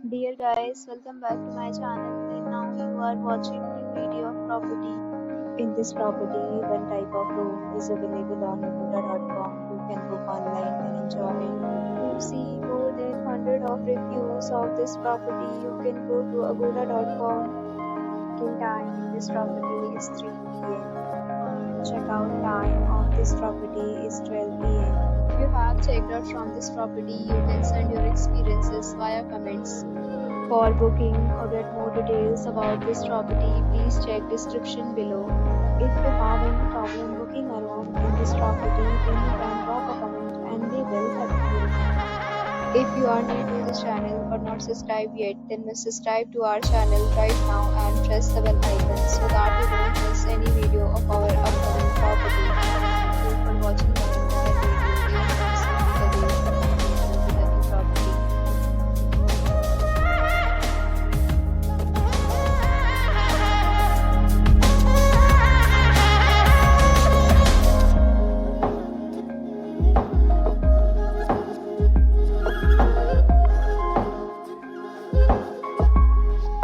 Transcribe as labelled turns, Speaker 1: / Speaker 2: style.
Speaker 1: Dear guys, welcome back to my channel and now you are watching new video of property. In this property, one type of room is available on agoda.com. You can book online and enjoy. To see more than 100 of reviews of this property, you can go to agoda.com. Check-in time in this property is 3 p.m. Checkout time of this property is 12 p.m. If you have checked out from this property, you can send your experiences via comments. For booking or get more details about this property, please check description below. If you have any problem booking a room in this property, then you can drop a comment and we will help you. If you are new to this channel or not subscribed yet, then must subscribe to our channel right now and press the bell icon so that you don't miss any video of our upcoming property. Thank you for watching the video.